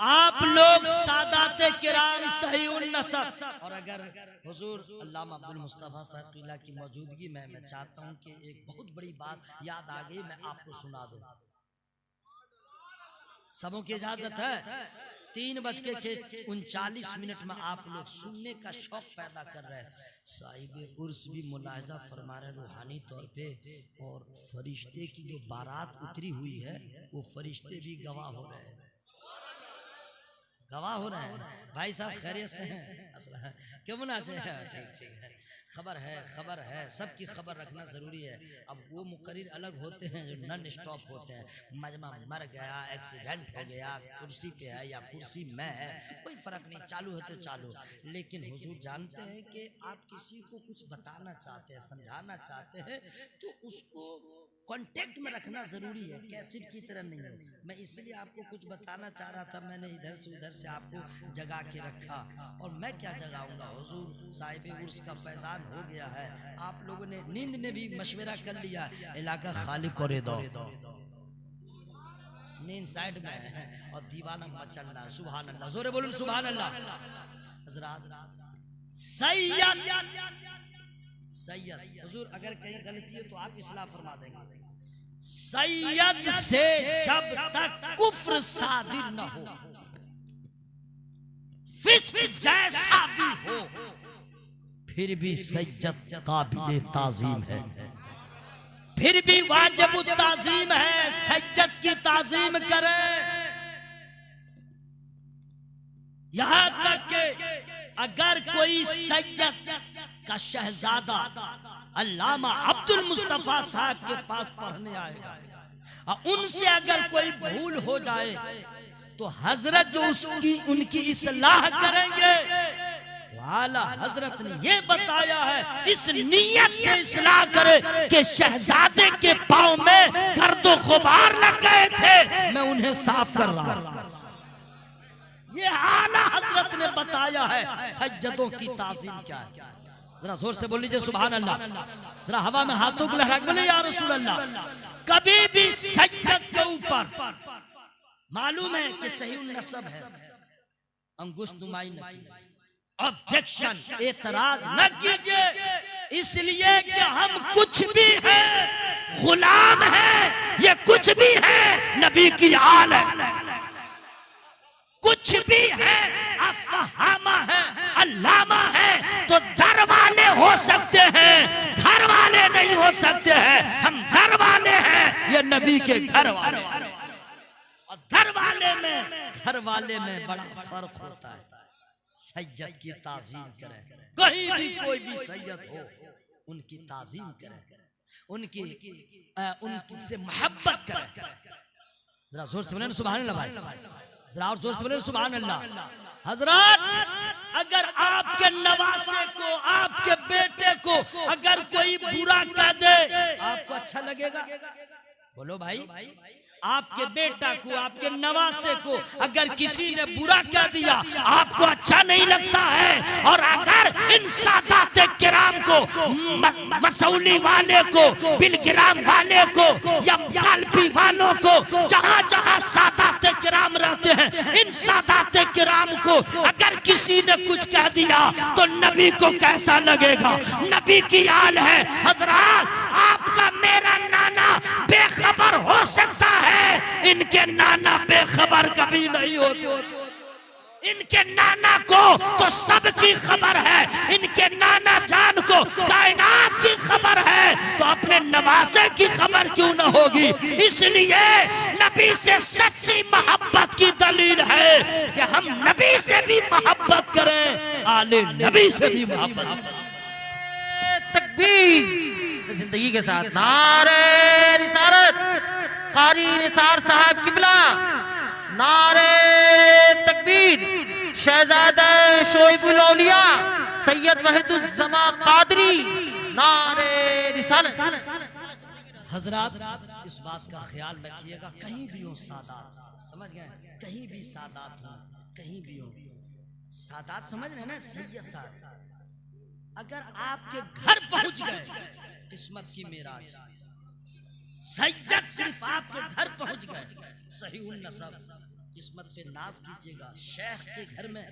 आप लोग सादाते किराम सही उन नसब। और अगर हुजूर अल्लामा अब्दुल मुस्तफा साहब क़िला की मौजूदगी में मैं चाहता हूं कि एक बहुत बड़ी बात याद आ गई, मैं आपको सुना दूं। सबों की इजाजत है? 3:39 में आप लोग सुनने का शौक पैदा कर रहे हैं। साहिब उर्स भी मुलाहिजा फरमा रहे रूहानी तौर पे, और फरिश्ते की जो बारात उतरी हुई है वो फरिश्ते भी गवाह हो रहे हैं, गवाह हो रहे हैं। भाई साहब खैरियत से हैं? क्यों ना चाहिए? ठीक ठीक है, खबर है, सबकी खबर रखना ज़रूरी है। अब वो मुकर्रिर अलग होते हैं जो नन स्टॉप होते हैं, मजमा मर गया, एक्सीडेंट हो गया, कुर्सी पे है या कुर्सी में है, कोई फ़र्क नहीं, चालू है तो चालू। लेकिन हुजूर जानते हैं कि आप किसी को कुछ बताना चाहते हैं, समझाना चाहते हैं, तो उसको कांटेक्ट में रखना ज़रूरी है, कैसेट की तरह नहीं है। मैं इसलिए आपको कुछ बताना चाह रहा था, मैंने इधर से उधर से आपको जगा के रखा। और मैं क्या जगाऊंगा, हुजूर साहिब उर्स का फैजान हो गया है। आप लोगों ने नींद में भी मशवरा कर लिया, इलाका खाली करे दो, नींद साइड में है और दीवाना मचल रहा है। सुभान अल्लाह, जोरे बोलूं सुभान अल्लाह। हजरात सैयद हुजूर अगर कहीं गलती हो तो आप इस्लाह फरमा देंगे। सैयद से जब तक कुफ्र सादिर न हो, फिस्क जैसा भी हो, फिर भी सैयद काबिल ताजीम है, फिर भी वाजिब ताजीम है। सैयद की ताजीम करें, यहां तक कि अगर कोई सैयद का शहजादा अल्लामा अब्दुल मुस्तफा साहब के पास पढ़ने आएगा और उनसे अगर कोई भूल हो जाए तो हजरत जो उनकी इस्लाह करेंगे, तो आला हजरत ने ये बताया है इस नियत से इस्लाह करे कि शहजादे के पांव में गर्दो गुबार लग गए थे, मैं उन्हें साफ कर रहा हूं। ये आला हजरत ने बताया है सज्जदों की ताज़ीम क्या है। जरा जोर से बोल लीजिए सुभान अल्लाह। जरा हवा में हाथों को लहरा के बोले या रसूल अल्लाह। कभी भी सज्जद के ऊपर मालूम है कि सही नसब है, अंगुष्ठ नुमाई न कीजिए, ऑब्जेक्शन एतराज न कीजिए, इसलिए कि हम कुछ भी है, गुलाम है, ये कुछ भी है नबी की आल है, कुछ भी है अफहामा है, अल्लामा है, तो दर वाले हो सकते हैं, घर वाले नहीं हो सकते हैं। हम घर वाले हैं, ये नबी के घर वाले। और घर वाले में बड़ा फर्क होता है। सैयद की ताजीम करें, कहीं भी कोई भी सैयद हो उनकी ताजीम करें, उनकी से मोहब्बत करें। जरा जोर से बोले सुभान अल्लाह भाई, जरा और जोर से बोले सुभान अल्लाह। हजरत अगर आपके नवासे को, आपके बेटे को अगर कोई बुरा कह दे, आपको अच्छा लगेगा? बोलो भाई, आपके बेटा को, आपके नवासे को अगर किसी ने बुरा कह दिया, आपको अच्छा नहीं लगता है? और अगर इन सादाते किराम को, मसौली वाले को, बिलगिराम वाले को या कालपी वालों को, जहां जहां सादाते किराम रहते हैं, इन सादाते किराम को अगर किसी ने कुछ कह दिया तो नबी को कैसा लगेगा? नबी की आल है। हजरात आपका मेरा नाना बेखबर हो सकता है, इनके नाना बेखबर कभी नहीं होते। इनके नाना को तो सबकी खबर है, इनके नाना जान को कायनात की खबर है, तो अपने नवासे की खबर क्यों न होगी? इसलिए नबी से सच्ची मोहब्बत की दलील है कि हम नबी से भी मोहब्बत करें, आले नबी से भी मोहब्बत करें। तकबीर जिंदगी के साथ नारे रिसालत, कारी निसार साहब किबला, नारे तकबीर, शहजादा शोइबुल औलिया सैयद वहीदुज्जमा कादरी, नारे रिसालत। हजरात इस बात का ख्याल रखिएगा, कहीं भी हो सादात, समझ गए? कहीं भी सादात हो, कहीं भी हो सादात, समझ रहे ना? सैयद साहब अगर आपके घर पहुंच गए, किस्मत की मेराज। सैयद सिर्फ आपके घर पहुंच गए, सही उन नसब, किस्मत पे नाज कीजिएगा, शेख के घर में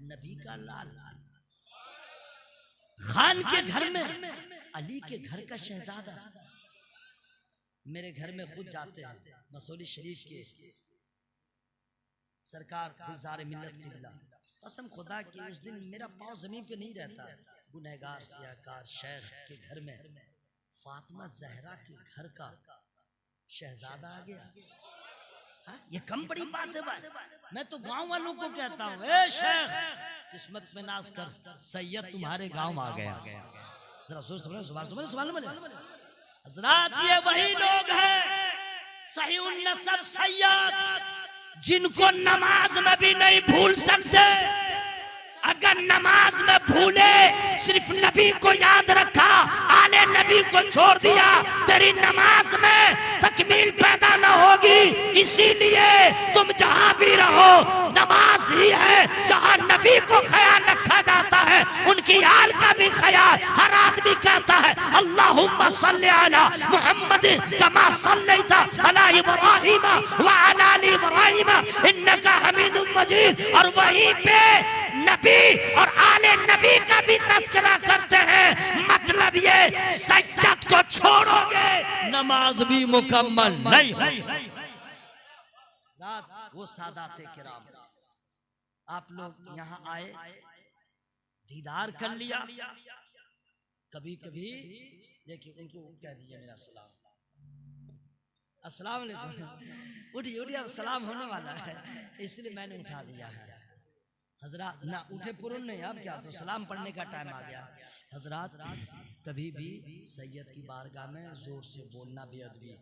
नबी का लाल, खान के घर में अली के घर का शहजादा। मेरे घर में खुद जाते हैं मसौली शरीफ के सरकार गुलजार मिल्लत किबला, कसम खुदा की उस दिन मेरा पांव जमीन पे नहीं रहता। गुनहगार सियाकार शेख के घर में फातिमा जहरा के घर का शहजादा आ गया। हा? ये कम बड़ी बात है भाई। मैं तो गांव वालों को कहता हूँ, ए शेख किस्मत में नाज कर, सैयद तुम्हारे गांव आ गया। जरा जोर से बोलो, हजरात ये वही लोग हैं सही उन नसब सैयद जिनको नमाज में भी नहीं भूल सकते। अगर नमाज में भूले, सिर्फ नबी को याद रखा, आले नबी को छोड़ दिया, तेरी नमाज में तकमील पैदा न होगी। इसीलिए तुम जहां भी रहो, नमाज ही है जहां नबी को ख्याल रखा जाता है, उनकी आल का भी ख्याल। हर आदमी कहता है अल्लाहुम्मा सल्ली अला मुहम्मद कमा सल्लैता अला इब्राहीम व अला आलि इब्राहीम इन्नका हमीदुम मजीद, और वहीं पे नबी और आले नबी का भी तस्करा करते हैं। मतलब ये सज्जत को छोड़ोगे नमाज भी मुकम्मल नहीं हो। वो सादाते किराम, आप लोग यहाँ आए, दीदार कर लिया, कभी कभी देखिए उनको कह दीजिए मेरा सलाम, अस्सलाम वालेकुम, उठिए उठिए, अब सलाम होने वाला है, इसलिए मैंने उठा दिया है। हजरात ना उठे पुरुन नहीं, अब क्या, तो सलाम पढ़ने का टाइम आ गया। हजरात कभी भी सैयद की बारगाह में जोर से बोलना बेअदबी,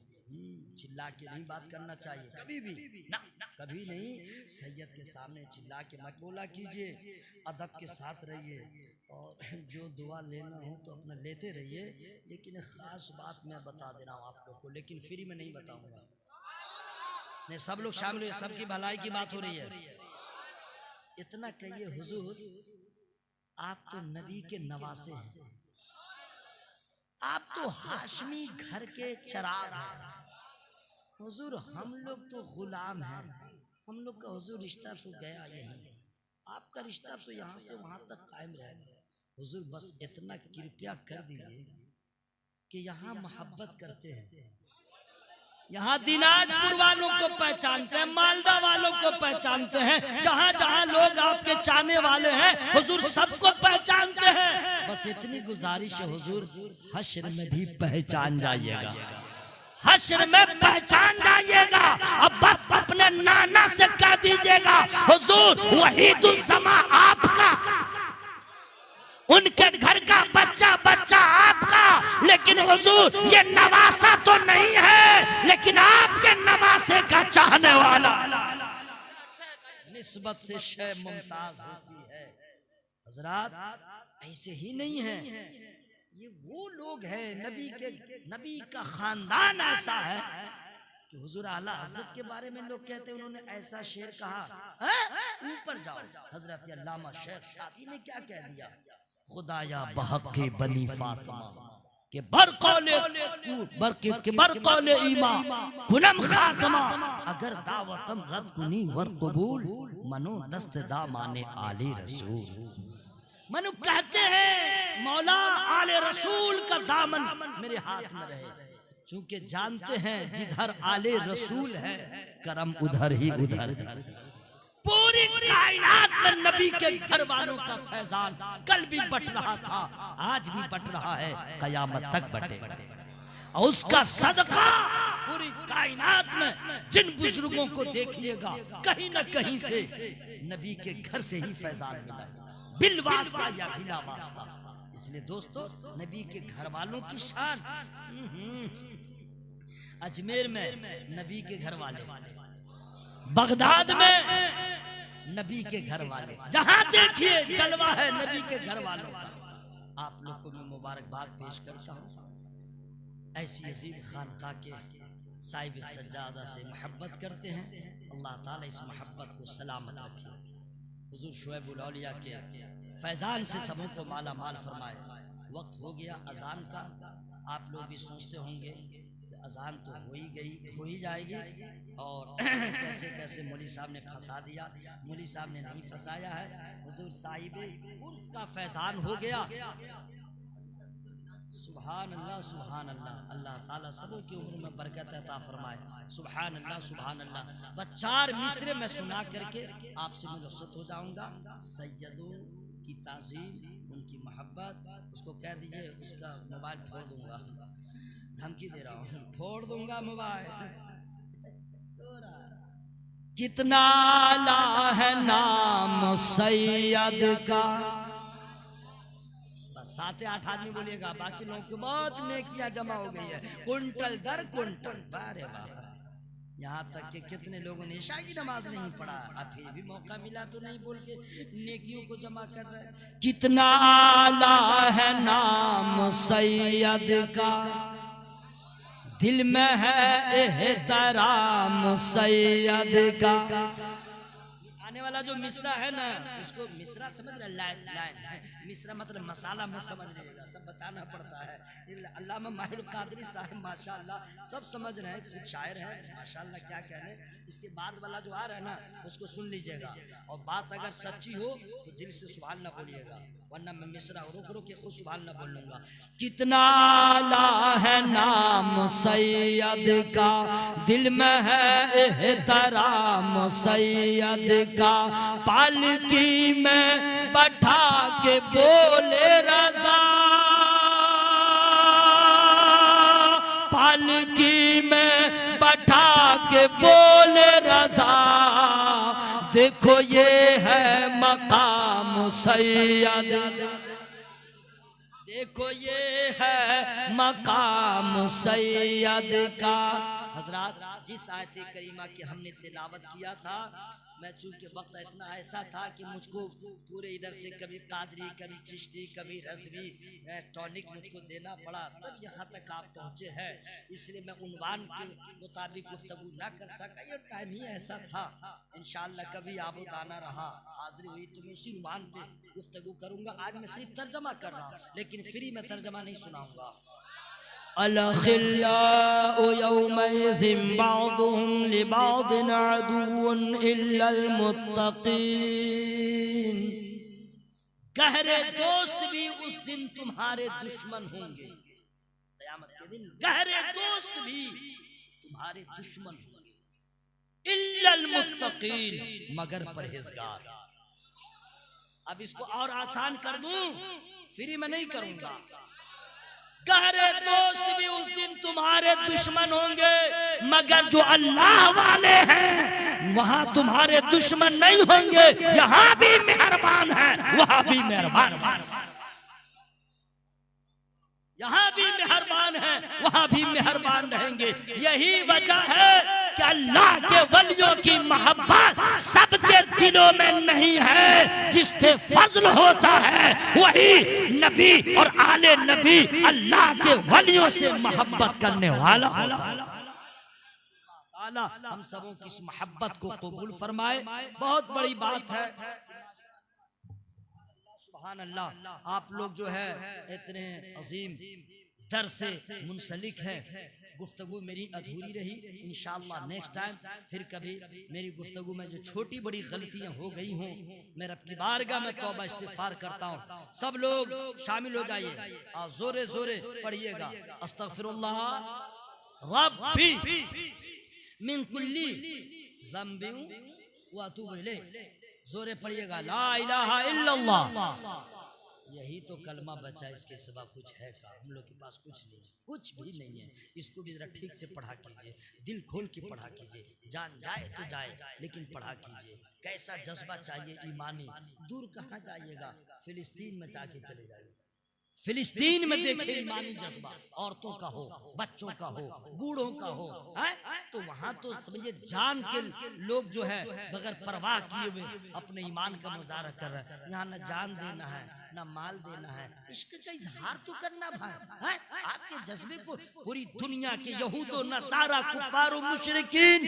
चिल्ला के नहीं बात करना चाहिए, कभी भी ना, कभी नहीं। सैयद के सामने चिल्ला के मत बोला कीजिए, अदब के साथ रहिए, और जो दुआ लेना हो तो अपना लेते रहिए। लेकिन खास बात मैं बता दे रहा हूँ आप लोग को, लेकिन फ्री में नहीं बताऊंगा, नहीं सब लोग शामिल हुए, सबकी भलाई की बात हो रही है। इतना कहिए हुजूर आप तो नबी के नवासे हैं, आप तो हाशमी घर के चराग हैं। हुजूर हम लोग तो गुलाम हैं, हम लोग का हुजूर रिश्ता तो गया यही, आपका रिश्ता तो यहाँ से वहां तक कायम रहेगा। हुजूर बस इतना कृपया कर दीजिए कि यहाँ मोहब्बत करते हैं, यहाँ दिनाजपुर वालों को पहचानते हैं, मालदा वालों को पहचानते हैं, जहाँ जहाँ लोग आपके चाहने वाले हैं हुजूर सबको पहचानते हैं। बस इतनी गुजारिश है हुजूर, हश्र में भी पहचान जाइएगा, हश्र में पहचान जाइएगा। अब बस अपने नाना से कह दीजिएगा हुजूर वहीदुज़्ज़मा आपका, उनके घर का बच्चा बच्चा आपका, लेकिन हुजूर ये नवासा तो नहीं है, लेकिन आपके नवासे का चाहने वाला। निस्बत से शय मुमताज होती है। हजरात ऐसे ही नहीं है, ये वो लोग हैं, नबी का खानदान ऐसा है कि हुजूर आला हजरत के बारे में लोग कहते हैं उन्होंने ऐसा शेर कहा। ऊपर जाओ, हजरत अल्लामा शेख सादी ने क्या कह दिया, खुदाया बहक़ बनी फातिमा के बरकौले ईमा कुनम खातमा, अगर दावतम रद कुनी वर कबूल मनो दस्त दामाने आले रसूल। मनु कहते हैं मौला आले रसूल का दामन मेरे हाथ में रहे, क्योंकि जानते हैं जिधर आले रसूल है करम उधर ही उधर। पूरी कायनात में नबी के घर वालों का फैजान कल भी बट रहा था, आज भी बट रहा है, कयामत तक बटेगा। और उसका सदका पूरी कायनात में जिन बुजुर्गों को देखिएगा कहीं न कहीं से नबी के घर से ही फैजान मिला, बिल वास्ता या बिला वास्ता। इसलिए दोस्तों नबी के घर वालों की शान, अजमेर में नबी के घर वाले, बगदाद में नबी के घर वाले, जहां देखिए जलवा है नबी के घर वालों का। आप लोग को मैं मुबारकबाद पेश करता हूँ, ऐसी अजीम खानका के साहिब सज्जादा से मोहब्बत करते हैं। अल्लाह ताला इस मोहब्बत को सलामत रखे, हुजूर शुएबुल औलिया के फैजान से सबों को माला माल फरमाए। वक्त हो गया अजान का, आप लोग भी सोचते होंगे अजान तो हो ही जाएगी, और कैसे कैसे मौली साहब ने फंसा दिया। मौली साहब ने नहीं फंसाया है, हुजूर साहिब उर्स का फैजान हो गया। सुभान अल्लाह सुभान अल्लाह। अल्लाह ताला सबों की उम्र में बरकत अता फरमाए। सुभान अल्लाह सुभान अल्लाह। बस 4 मिसरे में सुना करके आपसे मैं रुखसत हो जाऊंगा। सैयदों की ताज़ीम, उनकी मोहब्बत, उसको कह दीजिए उसका मोबाइल फोड़ दूंगा, धमकी दे रहा हूँ, फोड़ दूंगा मोबाइल। कितना आला है नाम सैयद का। बस 7-8 आदमी बोलिएगा, बाकी लोगों को बहुत नेकियां जमा हो गई है, कुंटल दर कुंटल। बारे बाप, यहाँ तक कि कितने लोगों ने ईशा की नमाज नहीं पढ़ा, अब फिर भी मौका मिला तो नहीं बोल के नेकियों को जमा कर रहे। कितना आला है नाम सैयद का, दिल में है एहतराम सैयद का। आने वाला जो मिसरा है ना, उसको मिसरा समझ रहे, लाइन लाइन मिसरा मतलब मसाला मत समझ लीजिएगा, सब बताना पड़ता है। अल्लामा माहिर कादरी साहब माशाअल्लाह सब समझ रहे हैं, खुद शायर है माशाअल्लाह, क्या कहने। इसके बाद वाला जो आ रहा है ना उसको सुन लीजिएगा, और बात अगर सच्ची हो तो दिल से सुभान अल्लाह बोलिएगा, वरना मैं मिसरा रुक रुक के खुद सुभान अल्लाह बोल लूंगा। कितना आला है नाम सैयद का, दिल में है एहतराम सैयद का। पालकी में बैठा के बोले रज़ा, पालकी में बैठा के बोले रज़ा, देखो ये है मकाम सैयद, देखो ये है मकाम सैयद का। हजरात, जिस आयत करीमा की हमने तिलावत किया था, मैं चूंकि वक्त इतना ऐसा था कि मुझको पूरे इधर से कभी कादरी, कभी चिश्ती, कभी रज़वी टॉनिक मुझको देना पड़ा, तब यहाँ तक आप पहुँचे हैं। इसलिए मैं उन्वान के मुताबिक गुफ्तगू ना कर सका, ये टाइम ही ऐसा था। इंशाअल्लाह कभी आबो दाना रहा, हाजिरी हुई तो मैं उसी उन्वान पे गुफ्तगू करूँगा। आज मैं सिर्फ तर्जमा कर रहा हूँ, लेकिन फ्री में तर्जमा नहीं सुनाऊँगा। अल-खिल्लाउ यौमइज़िन बअदुहुम लिबअदिन अदुव्वुन इल्लल मुत्तक़ीन। गहरे दोस्त भी उस दिन तुम्हारे दुश्मन होंगे, क़यामत के दिन गहरे दोस्त भी तुम्हारे दुश्मन होंगे। इल्लल मुत्तक़ीन, मगर परहेजगार। अब इसको और आसान कर दूं, फ्री में नहीं करूंगा। गहरे दोस्त भी उस दिन तुम्हारे दुश्मन होंगे, मगर जो अल्लाह वाले हैं वहां तुम्हारे दुश्मन नहीं होंगे। यहाँ भी मेहरबान है, वहां भी मेहरबान है, यहाँ भी मेहरबान है, वहां भी मेहरबान रहेंगे। यही वजह है कि अल्लाह के वलियों की मोहब्बत सबके दिलों में नहीं है। जिस पे फजल होता है वही नबी और आले नबी अल्लाह के वलियों से मोहब्बत करने वाला होता है। अल्लाह हम सबों की इस मोहब्बत को कबूल फरमाए। बहुत बड़ी बात है, सुभान अल्लाह। आप लोग जो है इतने अजीम दर से मुंसलिक है। गुफ्तगू मेरी अधूरी रही, इंशाअल्लाह नेक्स्ट टाइम फिर कभी मेरी गुफ्तगू में जो छोटी बड़ी गलतियां हो गई हों, मैं रब की बारगाह में तौबा इस्तिग़फ़ार करता हूँ। सब लोग शामिल हो जाइए और जोरे जोरे पढ़िएगा, अस्तग़फिरुल्लाह रब्बी मिन कुल्ली ज़ंबिन व अतूबु इलैह। जोरे पढ़िएगा, ला इलाहा इल्लल्लाह। यही तो कलमा बचा, इसके सिवा कुछ है का? हम लोग के पास कुछ नहीं है, कुछ भी नहीं है। इसको भी जरा ठीक से पढ़ा कीजिए, दिल खोल के पढ़ा कीजिए। जान जाए तो जाए, लेकिन पढ़ा कीजिए। कैसा जज्बा चाहिए ईमानी। दूर कहाँ जाइएगा, फिलिस्तीन में जाके चले जाइए। फिलिस्तीन में देखे ईमानी जज्बा, औरतों का हो, बच्चों का हो, बूढ़ों का हो, है? तो वहां तो समझिए जान के लोग जो है बगैर परवाह किए हुए अपने ईमान का मुजाहरा कर रहे हैं। यहाँ न जान देना है, न माल देना है, इश्क का इजहार तो करना भाई, है? आपके जज्बे को पूरी दुनिया के यहूद और नसारा, कुफार और मुशरिकीन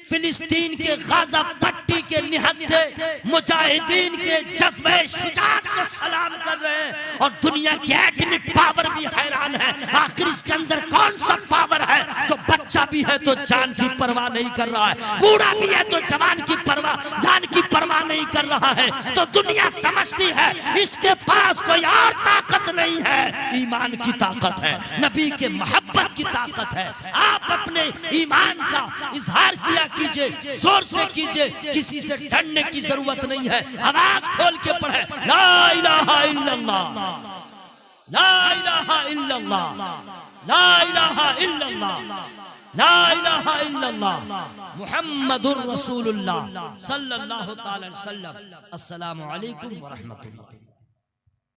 फिलिस्तीन के गाजा पट्टी के निहत्थे मुजाहिदीन के जज्बे शुजाअत को सलाम कर रहे हैं। और दुनिया की एटॉमिक पावर भी हैरान है, आखिर इसके अंदर कौन सा पावर है जो बच्चा बच्चा भी है तो जान की परवाह नहीं कर रहा है, बूढ़ा भी है तो जवान की परवाह जान की परवाह नहीं कर रहा है। तो दुनिया समझती है इसके पास कोई और ताकत नहीं है, ईमान की ताकत है, नबी के मोहब्बत की ताकत है। आप अपने ईमान का इजहार किया कीजिए, जोर से कीजिए, किसी से डरने की जरूरत नहीं है। आवाज खोल के पढ़े ला इलाहा इल्लल्लाह, ला इलाहा इल्लल्लाह, ला इलाहा इल्लल्लाह, ला इलाहा इल्लल्लाह मुहम्मदुर रसूलुल्लाह सल्लल्लाहु तआला अलैहि वसल्लम। अस्सलामु अलैकुम व रहमतुल्लाह।